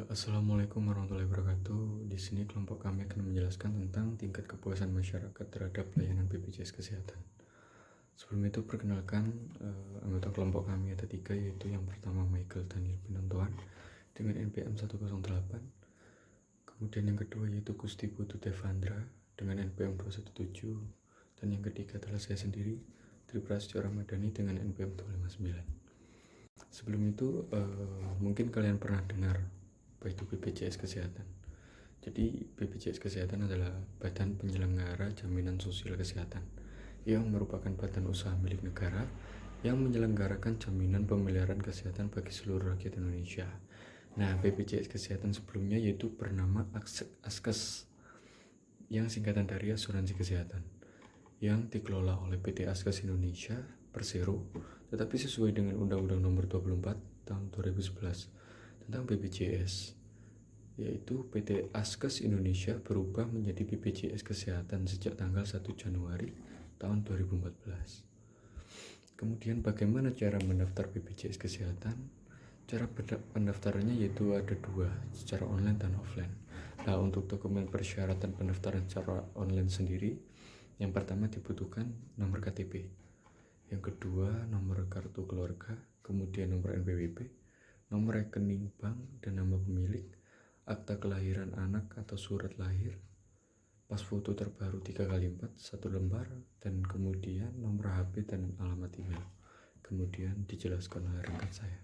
Assalamualaikum warahmatullahi wabarakatuh. Di sini kelompok kami akan menjelaskan tentang tingkat kepuasan masyarakat terhadap pelayanan BPJS Kesehatan. Sebelum itu perkenalkan anggota kelompok kami ada 3, yaitu yang pertama Michael Daniel Pinontoan dengan NPM 108. Kemudian yang kedua yaitu Gusti Putu Devandra dengan NPM 217. Dan yang ketiga adalah saya sendiri, Triprastyo Ramadhani dengan NPM 259. Sebelum itu mungkin kalian pernah dengar apa itu BPJS Kesehatan. Jadi BPJS Kesehatan adalah Badan Penyelenggara Jaminan Sosial Kesehatan yang merupakan badan usaha milik negara yang menyelenggarakan jaminan pemeliharaan kesehatan bagi seluruh rakyat Indonesia. Nah, BPJS Kesehatan sebelumnya yaitu bernama Askes, yang singkatan dari Asuransi Kesehatan, yang dikelola oleh PT Askes Indonesia Persero, tetapi sesuai dengan Undang-Undang Nomor 24 tahun 2011 tentang BPJS, yaitu PT Askes Indonesia berubah menjadi BPJS Kesehatan sejak tanggal 1 Januari tahun 2014. Kemudian bagaimana cara mendaftar BPJS Kesehatan? Cara pendaftarannya yaitu ada 2, secara online dan offline. Nah, untuk dokumen persyaratan pendaftaran secara online sendiri, yang pertama dibutuhkan nomor KTP, yang kedua nomor kartu keluarga, kemudian nomor NPWP, nomor rekening bank dan nama pemilik, akta kelahiran anak atau surat lahir, pas foto terbaru 3x4 1 lembar, dan kemudian nomor HP dan alamat email. Kemudian dijelaskan oleh rekan saya.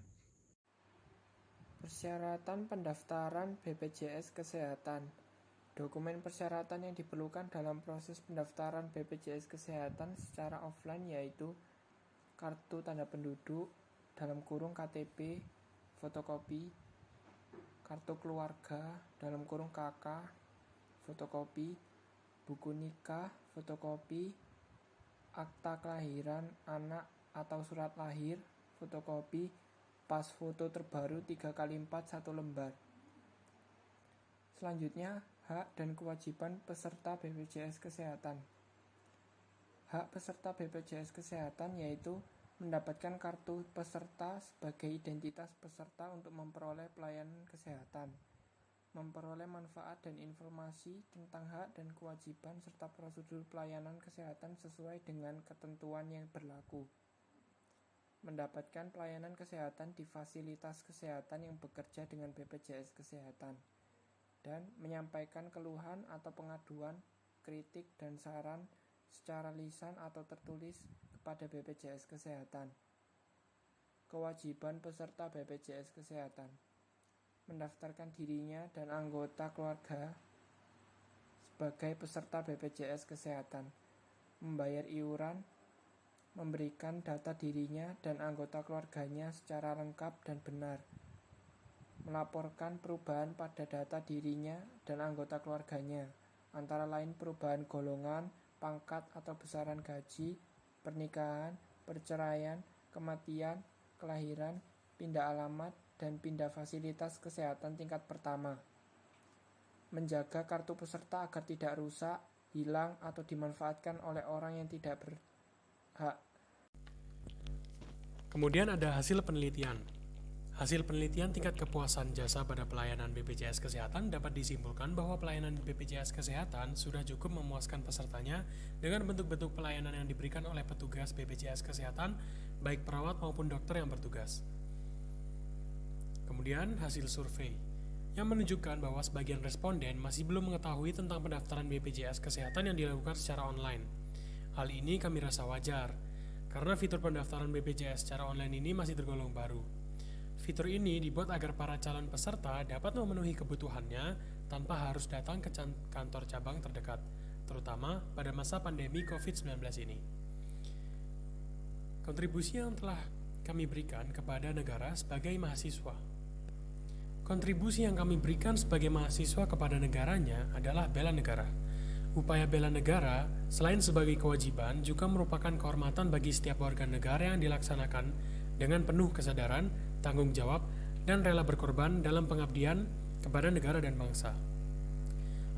Persyaratan pendaftaran BPJS Kesehatan. Dokumen persyaratan yang diperlukan dalam proses pendaftaran BPJS Kesehatan secara offline yaitu kartu tanda penduduk (KTP), fotokopi, kartu keluarga (KK), fotokopi, buku nikah, fotokopi, akta kelahiran anak atau surat lahir, fotokopi, pas foto terbaru 3x4 1 lembar. Selanjutnya, hak dan kewajiban peserta BPJS Kesehatan. Hak peserta BPJS Kesehatan yaitu mendapatkan kartu peserta sebagai identitas peserta untuk memperoleh pelayanan kesehatan, memperoleh manfaat dan informasi tentang hak dan kewajiban serta prosedur pelayanan kesehatan sesuai dengan ketentuan yang berlaku, mendapatkan pelayanan kesehatan di fasilitas kesehatan yang bekerja dengan BPJS Kesehatan, dan menyampaikan keluhan atau pengaduan, kritik, dan saran secara lisan atau tertulis kepada BPJS Kesehatan. Kewajiban peserta BPJS Kesehatan: mendaftarkan dirinya dan anggota keluarga sebagai peserta BPJS Kesehatan, membayar iuran, memberikan data dirinya dan anggota keluarganya secara lengkap dan benar, melaporkan perubahan pada data dirinya dan anggota keluarganya, antara lain perubahan golongan, pangkat atau besaran gaji, pernikahan, perceraian, kematian, kelahiran, pindah alamat, dan pindah fasilitas kesehatan tingkat pertama. Menjaga kartu peserta agar tidak rusak, hilang, atau dimanfaatkan oleh orang yang tidak berhak. Kemudian ada hasil penelitian. Hasil penelitian tingkat kepuasan jasa pada pelayanan BPJS Kesehatan dapat disimpulkan bahwa pelayanan BPJS Kesehatan sudah cukup memuaskan pesertanya dengan bentuk-bentuk pelayanan yang diberikan oleh petugas BPJS Kesehatan, baik perawat maupun dokter yang bertugas. Kemudian hasil survei yang menunjukkan bahwa sebagian responden masih belum mengetahui tentang pendaftaran BPJS Kesehatan yang dilakukan secara online. Hal ini kami rasa wajar, karena fitur pendaftaran BPJS secara online ini masih tergolong baru. Fitur ini dibuat agar para calon peserta dapat memenuhi kebutuhannya tanpa harus datang ke kantor cabang terdekat, terutama pada masa pandemi COVID-19 ini. Kontribusi yang telah kami berikan kepada negara sebagai mahasiswa. Kontribusi yang kami berikan sebagai mahasiswa kepada negaranya adalah bela negara. Upaya bela negara, selain sebagai kewajiban, juga merupakan kehormatan bagi setiap warga negara yang dilaksanakan dengan penuh kesadaran, tanggung jawab, dan rela berkorban dalam pengabdian kepada negara dan bangsa.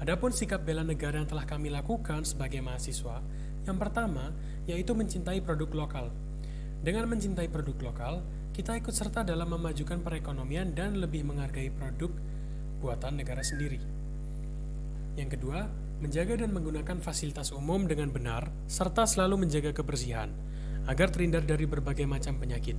Adapun sikap bela negara yang telah kami lakukan sebagai mahasiswa, yang pertama yaitu mencintai produk lokal. Dengan mencintai produk lokal, kita ikut serta dalam memajukan perekonomian dan lebih menghargai produk buatan negara sendiri. Yang kedua, menjaga dan menggunakan fasilitas umum dengan benar, serta selalu menjaga kebersihan, agar terhindar dari berbagai macam penyakit.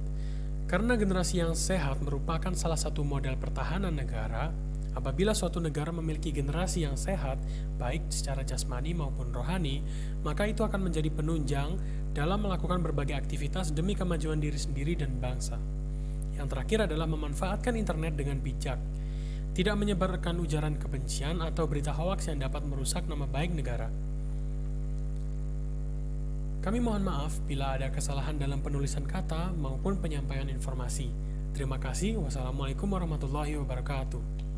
Karena generasi yang sehat merupakan salah satu model pertahanan negara, apabila suatu negara memiliki generasi yang sehat, baik secara jasmani maupun rohani, maka itu akan menjadi penunjang dalam melakukan berbagai aktivitas demi kemajuan diri sendiri dan bangsa. Yang terakhir adalah memanfaatkan internet dengan bijak, tidak menyebarkan ujaran kebencian atau berita hoaks yang dapat merusak nama baik negara. Kami mohon maaf bila ada kesalahan dalam penulisan kata maupun penyampaian informasi. Terima kasih. Wassalamualaikum warahmatullahi wabarakatuh.